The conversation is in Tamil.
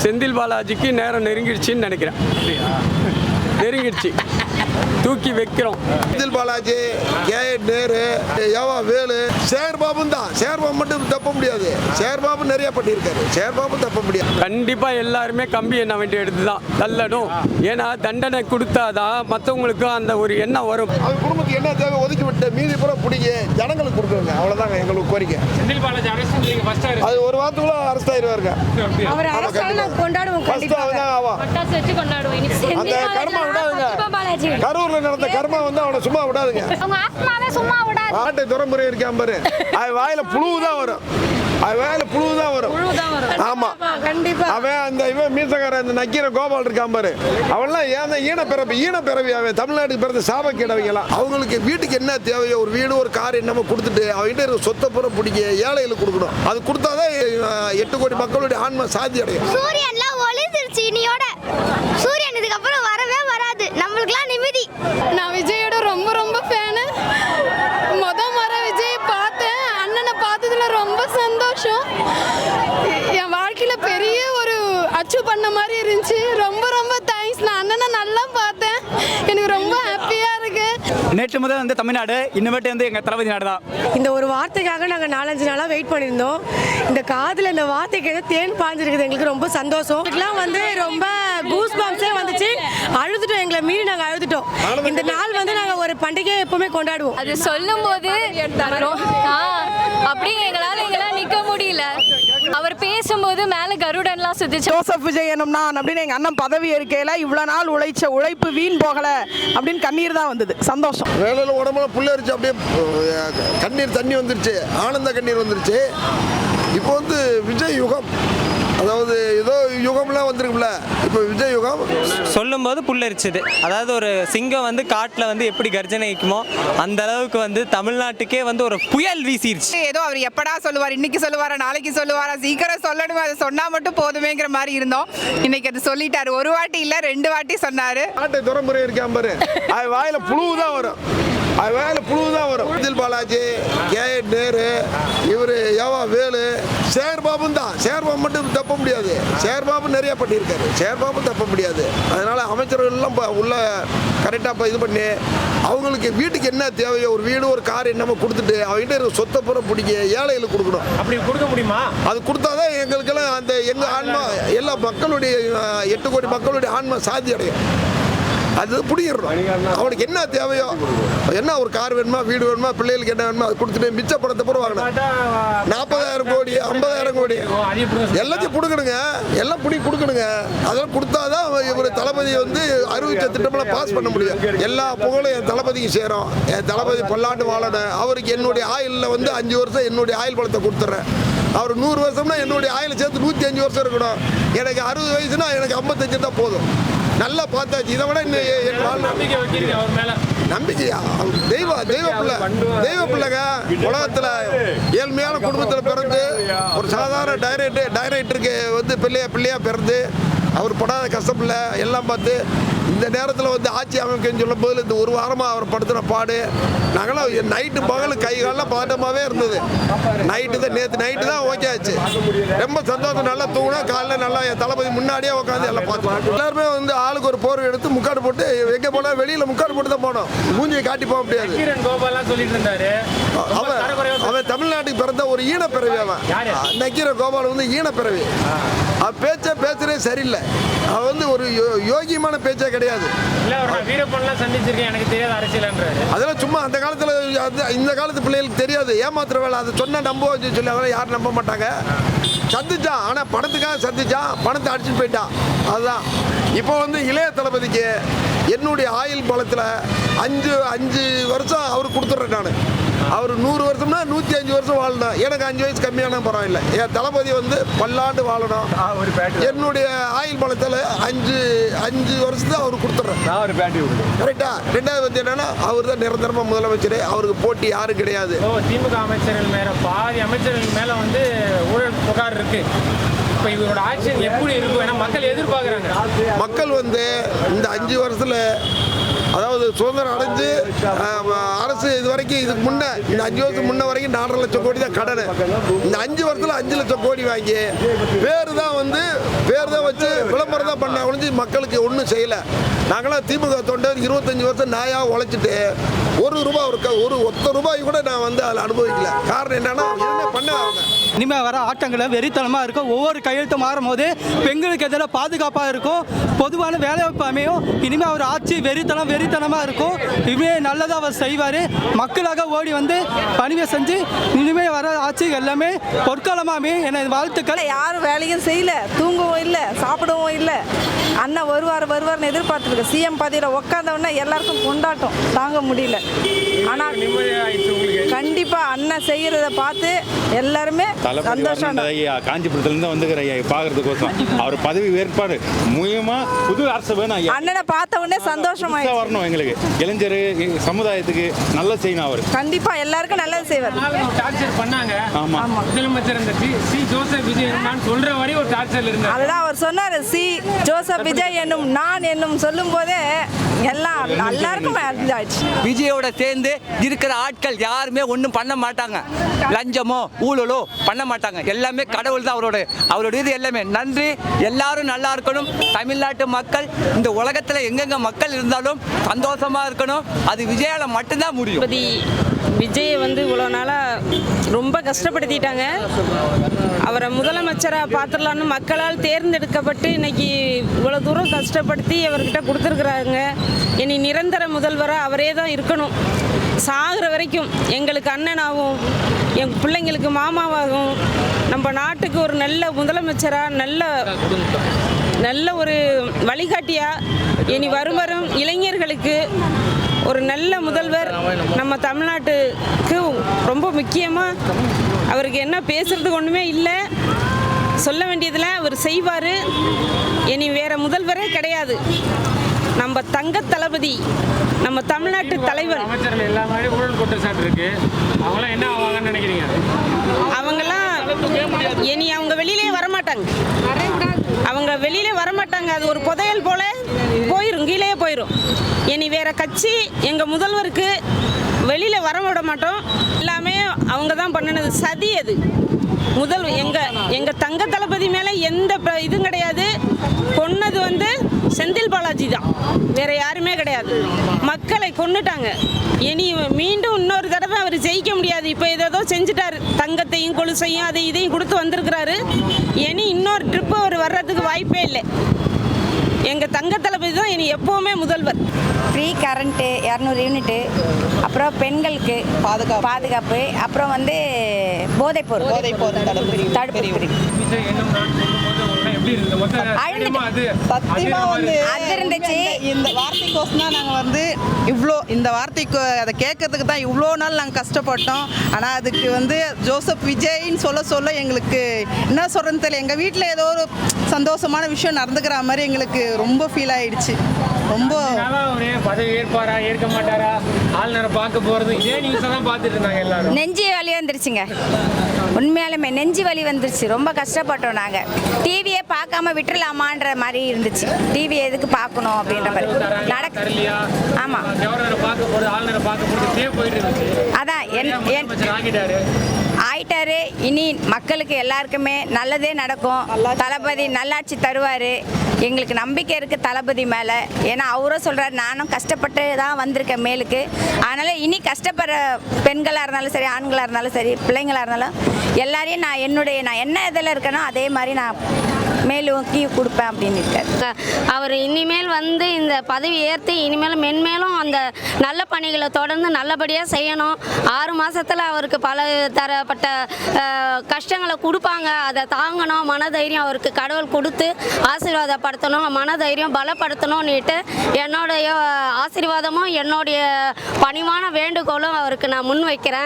செந்தில் பாலாஜிக்கு நேரம் நெருங்கிடுச்சின்னு நினைக்கிறேன். நெருங்கிடுச்சு, தூக்கி வைக்கிறோம். செந்தில் பாலாஜி, கேஎட் நேரு, யோவா வேலு, சேர்பாபு தான். சேர்பாபு மட்டும் தப்ப முடியாது. சேர்பாபு நிறைய பண்ணியிருக்காரு. சேர்பாபு தப்ப முடியாது. கண்டிப்பாக எல்லாருமே கம்பி எண்ண வேண்டிய எடுத்து தான் தள்ளணும். ஏன்னா தண்டனை கொடுத்தாதான் மற்றவங்களுக்கும் அந்த ஒரு எண்ணம் வரும். அது குடும்பத்துக்கு என்ன தேவை ஒதுக்கி விட்டு மீதி பூரா பிடிங்க ஜனங்களுக்கு கொடுக்குறோங்க. அவ்வளோதாங்க எங்களுக்கு கோரிக்கை. செந்தில் பாலாஜி அது ஒரு வாரத்துக்குள்ள அரெஸ்ட் ஆயிடுவாருங்க. அவர் அரசாங்கம் கொண்டாடுவோம். பட்டாசு வச்சு கொண்டாடுவோம். அந்த கர்மா விடாதுங்க. கரூர்ல நடந்த கர்மா வந்து அவனை சும்மா விடாதுங்க. அவங்க ஆத்மாவே சும்மா விடாது. ஆட்டை துறமுறை இருக்கான் பாரு, அது வாயில புழுதான் வரும். அது வாயில புழுதான் வரும். ஆமா கண்டிப்பா. அவன் அந்த இவன் மீசக்காரன் அந்த நக்கீர கோபால் இருக்கான் பாரு, அவன்லாம் ஏன் ஈனப்பிறவி அவன் தமிழ்நாட்டுக்கு பிறந்த சாபக்கேடவங்கலாம். அவங்களுக்கு வீட்டுக்கு என்ன தேவையோ ஒரு வீடு ஒரு கார் என்னமோ கொடுத்துட்டு அவங்ககிட்ட சொத்தை பூரா பிடிக்க ஏழைகளுக்கு கொடுக்கணும். அது கொடுத்தாதான் 8 கோடி மக்களுடைய ஆன்மா சாதி அடையும். சூரியன்லாம் ஒளிஞ்சிருச்சு இனியோட. சூரியன் இதுக்கு அப்புறம் வரவே வராது. நம்மளுக்குலாம் நிம்மதி. நான் விஜயோட ரொம்ப ரொம்ப ஃபேனு. முறை விஜய் பார்த்தேன். அண்ணனை பார்த்ததுல ரொம்ப சந்தோஷம். என் வாழ்க்கையில பெரிய ஒரு அச்சீவ் பண்ண மாதிரி இருந்துச்சு. ரொம்ப ரொம்ப தேங்க்ஸ். நான் அண்ணனை நல்லா பார்த்தேன். எனக்கு ரொம்ப ஹாப்பியா இருக்கு. நேற்று முதல் வந்து தமிழ்நாடு, இன்னமேட்டு வந்து எங்கள் தளபதி நாடு தான். இந்த ஒரு வார்த்தைக்காக நாங்கள் 4-5 நாளாக வெயிட் பண்ணியிருந்தோம். இந்த காதில் இந்த வார்த்தைக்கு தேன் பாஞ்சிருக்குது. எங்களுக்கு ரொம்ப சந்தோஷம். இதுக்கெல்லாம் வந்து ரொம்ப கூஸ் பம்ப்ஸே வந்துச்சு. அழுதுட்டோம். எங்களை மீறி நாங்கள் அழுதுட்டோம். இந்த நாள் வந்து நாங்கள் ஒரு பண்டிகை எப்பவுமே கொண்டாடுவோம். அது சொல்லும் போது அப்படியே எங்களால் நிக்க முடியல. அவர் பேசும்போது மேல கருடன்லாம் சுத்திச்சு. ஜோசப் விஜய் எனும் நான் அப்படின்னு எங்க அண்ணன் பதவி இருக்கையில இவ்வளவு நாள் உழைச்ச உழைப்பு வீண் போகல அப்படின்னு கண்ணீர் தான் வந்தது. சந்தோஷம். வேலையில் உடம்புல புல்லரிச்சு அப்படியே கண்ணீர் தண்ணி வந்துருச்சு. ஆனந்த கண்ணீர் வந்துருச்சு. இப்போ வந்து விஜய் யுகம், அதாவது ஏதோ யுகம்லாம் வந்துருக்குல்ல, இப்போ விஜய் யுகம் சொல்லும் போது புல்லரிச்சுது. அதாவது ஒரு சிங்கம் வந்து காட்டில் வந்து எப்படி கர்ஜனை வைக்குமோ அந்த அளவுக்கு வந்து தமிழ்நாட்டுக்கே வந்து ஒரு புயல் வீசிருச்சு. ஏதோ அவர் எப்படா சொல்லுவார், இன்னைக்கு சொல்லுவாரா நாளைக்கு சொல்லுவாரா, சீக்கிரம் சொல்லணும், அதை சொன்னா மட்டும் போதுமேங்கிற மாதிரி இருந்தோம். இன்னைக்கு அது சொல்லிட்டாரு. ஒரு வாட்டி இல்ல 2 வாட்டி சொன்னாரு. ஆட்டை துறமுறை இருக்கான் பாரு, அது வாயில புழுதான் வரும். அது வாயில புழுதான் வரும். செந்தில் பாலாஜி, கேஎட் நேரு, இவர் யோவா வேலு, சேர்பாபு தான். சேர்பாபு மட்டும் தப்ப முடியாது. சேர்பாபு நிறைய பண்ணியிருக்காரு. சேர்பாபு தப்ப முடியாது. அதனால அமைச்சர்கள் எல்லாம் உள்ள கரெக்டாக இது பண்ணி அவங்களுக்கு வீட்டுக்கு என்ன தேவையோ ஒரு வீடு ஒரு கார் என்னமோ கொடுத்துட்டு அவங்ககிட்ட சொத்தை பூரா பிடிக்க ஏழைகளுக்கு கொடுக்கணும். அப்படி கொடுக்க முடியுமா? அது கொடுத்தாதான் எங்களுக்கெல்லாம் அந்த எங்கள் ஆன்மா எல்லா மக்களுடைய 8 கோடி மக்களுடைய ஆன்மா சாதி அடையும். அது பிடிக்கிறோம். அவனுக்கு என்ன தேவையோ, என்ன ஒரு கார் வேணுமா, வீடு வேணுமா, பிள்ளைகளுக்கு என்ன வேணுமா அது கொடுத்துட்டு மிச்ச பணத்தை பூரா வாங்கணும். 40,000 கோடி 50,000 கோடி எல்லாத்தையும் கொடுக்கணுங்க. எல்லாம் கொடுக்கணுங்க. அதெல்லாம் கொடுத்தாதான் இவர் தளபதி வந்து அறிவிச்ச திட்டமெல்லாம் பாஸ் பண்ண முடியும். எல்லா புகழும் என் தளபதிக்கு சேரும். என் தளபதி பல்லாண்டு வாழணும். அவருக்கு என்னுடைய ஆயுளில் வந்து 5 வருஷம் என்னுடைய ஆயுள் பலத்தை கொடுத்துட்றேன். அவர் 100 வருஷம்னா என்னுடைய ஆயுளை சேர்த்து 105 வருஷம் இருக்கணும். எனக்கு 60 வயசுனா எனக்கு 55 தான் போதும். நல்லா பார்த்தாச்சு. இதை விட நம்பிக்கையா? தெய்வ பிள்ளைங்க. உலகத்துல ஏழ்மையான குடும்பத்தில் பிறந்து ஒரு சாதாரண டைரக்டருக்கு வந்து பிள்ளையா பிறந்து அவர் படாத கஷ்டம் இல்லை எல்லாம் பார்த்து இந்த நேரத்தில் வந்து ஆட்சி அமைக்கன்னு சொல்லும் போது இந்த ஒரு வாரமாக அவர் படுத்துகிற பாடு நாங்களாம் நைட்டு பகல் கை காலெலாம் பதட்டமாகவே இருந்தது. நேற்று நைட்டு தான் ஓகே ஆச்சு. ரொம்ப சந்தோஷம். நல்லா தூங்கினா காலைல நல்லா என் தளபதி முன்னாடியே உட்காந்து எல்லாம் பார்த்தோம். எல்லாருமே வந்து ஆளுக்கு ஒரு போர்வை எடுத்து முக்காடு போட்டு எங்கே போனால் வெளியில் முக்காடு போட்டு தான் போனோம். மூஞ்சியை காட்டி போக முடியாது. அவன் தமிழ்நாட்டுக்கு பிறந்த ஒரு ஈனப்பிறவி. அவன் நக்கீர கோபால் வந்து ஈனப்பிறவி. அவன் பேசுறதே சரியில்லை. அவன் வந்து ஒரு யோகியமான பேச்சே கிடையாது. அதெல்லாம் சும்மா அந்த காலத்துல இந்த காலத்து பிள்ளைகளுக்கு தெரியாது. ஏமாத்துற வேலை. அதை சொன்னா நம்புவோம் சொல்லி அதெல்லாம் யாரும் நம்ப மாட்டாங்க. சந்திச்சான், ஆனா பணத்துக்காக சந்திச்சான், பணத்தை அடிச்சுட்டு போயிட்டான். அதுதான் இப்போ வந்து இளைய தளபதிக்கு என்னுடைய ஆயுள் பலத்தில் 5 வருஷம் அவர் கொடுத்துட்றேன். நான் அவர் 100 வருஷம்னா 105 வருஷம் வாழணும். எனக்கு 5 வயசு கம்மியான பரவாயில்ல. என் தளபதி வந்து பல்லாண்டு வாழணும். என்னுடைய ஆயுள் பலத்தில் 5 வருஷத்தை அவர் கொடுத்துட்றேன். கரெக்டா? 2வது வந்து என்னன்னா அவர் தான் நிரந்தரமா முதலமைச்சர். அவருக்கு போட்டி யாரும் கிடையாது. திமுக அமைச்சர்கள் மேல பாதி அமைச்சர்கள் மேல வந்து ஊழல் புகார் இருக்கு. இப்போ இவரோட ஆட்சி எப்படி இருக்கும்? ஏன்னா மக்கள் எதிர்பார்க்குறாங்க. மக்கள் வந்து இந்த 5 வருஷத்துல அதாவது சுதந்திரம் அடைஞ்சு அரசு இது வரைக்கும் இதுக்கு முன்னே இந்த 5 வருஷம் முன்ன வரைக்கும் 4.5 லட்சம் கோடி தான் கடன். இந்த 5 வருஷத்தில் 5 லட்சம் கோடி வாங்கி பேர் தான் வச்சு விளம்பரம் தான் பண்ண ஒழிஞ்சு மக்களுக்கு ஒன்றும் செய்யலை. நாங்களாம் திமுக தொண்டர் 25 வருஷம் நாயாக உழைச்சிட்டு ஒரு ஒத்த ரூபாய் கூட நான் அதில் அனுபவிக்கல. காரணம் என்னன்னா எதுவுமே பண்ண அவங்க. இனிமேல் வர ஆட்டங்களை வெறித்தனமாக இருக்கும். ஒவ்வொரு கையெழுத்து மாறும் போது பெண்களுக்கு எதிராக பாதுகாப்பாக இருக்கும், பொதுவான வேலைவாய்ப்பு அமையும். இனிமேல் அவர் ஆட்சி வெறித்தனமாக இருக்கும். இனிமேல் நல்லதாக அவர் செய்வார். மக்களாக ஓடி வந்து பணிவை செஞ்சு இனிமேல் வர ஆட்சி எல்லாமே பொற்காலமாக அமையும். எனது வாழ்த்துக்கள். யாரும் வேலையும் செய்யல, தூங்கவும் இல்லை, சாப்பிடவும் இல்லை. அண்ணன் வருவார்னு எதிர்பார்த்துருக்கு. சிஎம் பதவியில் உட்காந்தவொடனே எல்லாருக்கும் கொண்டாட்டம் தாங்க முடியல. ஆனால் கண்டிப்பாக அண்ணன் செய்கிறத பார்த்து எல்லாருமே சந்தோஷம். காஞ்சிபுரத்துலேருந்து வந்துக்கிற பார்க்கறதுக்கோசம் அவர் பதவி ஏற்பாடு முக்கியமாக புது அரசு வேணும். அண்ணனை பார்த்த உடனே சந்தோஷமாக வரணும். எங்களுக்கு இளைஞர் சமுதாயத்துக்கு நல்ல செய்யணும். அவர் கண்டிப்பாக எல்லாருக்கும் நல்லது செய்வார். டார்ச்சர் பண்ணாங்க. ஆமாம், முதலமைச்சர் சி ஜோசப் விஜய் சொல்ற வரை ஒரு டார்ச்சர் இருந்தார். அதுதான் அவர் சொன்னார். சி ஜோசப் விஜய் என்னும் நான் என்னும் சொல்லும் போதே எல்லாம் எல்லாருக்கும் ஆயிடுச்சு. விஜயோட சேர்ந்து இருக்கிற ஆட்கள் யாருமே ஒன்றும் பண்ண மாட்டாங்க. லஞ்சமோ ஊழலோ பண்ண மாட்டாங்க. எல்லாமே கடவுள் தான் அவரோட இது எல்லாமே. நன்றி. எல்லாரும் நல்லா இருக்கணும். தமிழ்நாட்டு மக்கள் இந்த உலகத்தில் எங்கெங்க மக்கள் இருந்தாலும் சந்தோஷமா இருக்கணும். அது விஜயால மட்டும்தான் முடியும். விஜயை இவ்வளோ நாளாக ரொம்ப கஷ்டப்படுத்திட்டாங்க. அவரை முதலமைச்சராக பார்த்துடலான்னு மக்களால் தேர்ந்தெடுக்கப்பட்டு இன்னைக்கு இவ்வளோ தூரம் கஷ்டப்படுத்தி அவர்கிட்ட கொடுத்துருக்குறாங்க. இனி நிரந்தர முதல்வராக அவரே தான் இருக்கணும். சாகிற வரைக்கும் எங்களுக்கு அண்ணனாகவும் எங்கள் பிள்ளைங்களுக்கு மாமாவாகவும் நம்ம நாட்டுக்கு ஒரு நல்ல முதலமைச்சராக நல்ல ஒரு வழிகாட்டியாக இனி வரும் இளைஞர்களுக்கு ஒரு நல்ல முதல்வர் நம்ம தமிழ்நாட்டுக்கு ரொம்ப முக்கியமாக. அவருக்கு என்ன பேசுறதுக்கு ஒன்றுமே இல்லை, சொல்ல வேண்டியதில் அவர் செய்வார். இனி வேற முதல்வரே கிடையாது. நம்ம தங்க தளபதி, நம்ம தமிழ்நாட்டு தலைவர். அமைச்சர்கள் எல்லா மாதிரி ஊழல் குற்றச்சாட்டு இருக்கு. அவங்களாம் என்ன ஆவாங்கன்னு நினைக்கிறீங்க? அவங்கெல்லாம் இனி அவங்க வெளியிலே வரமாட்டாங்க. அது ஒரு புதையல் போல போயிடும், கீழே போயிடும். இனி வேற கட்சி எங்கள் முதல்வருக்கு வெளியில் வர விட மாட்டோம். எல்லாமே அவங்க தான் பண்ணினது. சதி அது. எங்கள் தங்க தளபதி மேலே எந்த இதுவும் கிடையாது. கொன்னது செந்தில் பாலாஜி தான், வேற யாருமே கிடையாது. மக்களை கொன்னுட்டாங்க. இனி மீண்டும் இன்னொரு தடவை அவர் ஜெயிக்க முடியாது. இப்போ ஏதோ செஞ்சுட்டாரு, தங்கத்தையும் கொலுசையும் அதை இதையும் கொடுத்து வந்திருக்கிறாரு. இனி இன்னொரு ட்ரிப்பு அவர் வர்றதுக்கு வாய்ப்பே இல்லை. எங்கள் தங்க தளபதி தான் இனி எப்போவுமே முதல்வர். ஃப்ரீ கரண்ட்டு 200 யூனிட்டு, அப்புறம் பெண்களுக்கு பாதுகாப்பு, அப்புறம் போதைப்பொருள் தடுப்பு பிரிவு. இந்த வார்த்தைக்கோசம் தான் நாங்கள் இந்த வார்த்தைக்கு அதை கேட்கறதுக்கு தான் இவ்வளோ நாள் நாங்கள் கஷ்டப்பட்டோம். ஆனால் அதுக்கு ஜோசப் விஜய்ன்னு சொல்ல எங்களுக்கு என்ன சொல்கிறதுன்னு தெரியல. எங்கள் வீட்டில் ஏதோ ஒரு சந்தோஷமான விஷயம் நடந்துக்கிற மாதிரி எங்களுக்கு ரொம்ப ஃபீல் ஆயிடுச்சு. ரொம்ப பதவி ஏற்பாரா ஏற்க மாட்டாரா, ஆளுநரை பார்க்க போகிறது இதே நியூஸை தான் பார்த்துட்டு இருந்தாங்க எல்லாரும். நெஞ்சு வலி வந்துருச்சுங்க. உண்மையாலுமே நெஞ்சு வலி வந்துருச்சு. ரொம்ப கஷ்டப்பட்டோம். நாங்கள் டிவியே பார்க்காம விட்டுலாமான்ற மாதிரி இருந்துச்சு. டிவி எதுக்கு பார்க்கணும் அப்படின்ற மாதிரி ஆமாம். அதான் ஆயிட்டாரு. இனி மக்களுக்கு எல்லாருக்குமே நல்லதே நடக்கும். தளபதி நல்லாட்சி தருவார். எங்களுக்கு நம்பிக்கை இருக்குது தளபதி மேலே. ஏன்னா அவரும் சொல்கிறார், நானும் கஷ்டப்பட்டு தான் வந்திருக்கேன் மேலுக்கு. அதனால் இனி கஷ்டப்படுற பெண்களாக இருந்தாலும் சரி, ஆண்களாக இருந்தாலும் சரி, பிள்ளைங்களாக இருந்தாலும் எல்லாரையும் நான் என்ன இதில் இருக்கேனோ அதே மாதிரி நான் மேலோக்கி கொடுப்பேன் அப்படின்னு இருக்கார். அவர் இனிமேல் இந்த பதவி ஏற்று இனிமேல் மென்மேலும் அந்த நல்ல பணிகளை தொடர்ந்து நல்லபடியாக செய்யணும். 6 மாதத்தில் அவருக்கு பல தரப்பட்ட கஷ்டங்களை கொடுப்பாங்க. அதை தாங்கணும். மனதைரியம் அவருக்கு கடவுள் கொடுத்து ஆசீர்வாதப்படுத்தணும், மனதைரியம் பலப்படுத்தணும்னுட்டு என்னுடைய ஆசீர்வாதமும் என்னுடைய பணிவான வேண்டுகோளும் அவருக்கு நான் முன் வைக்கிறேன்.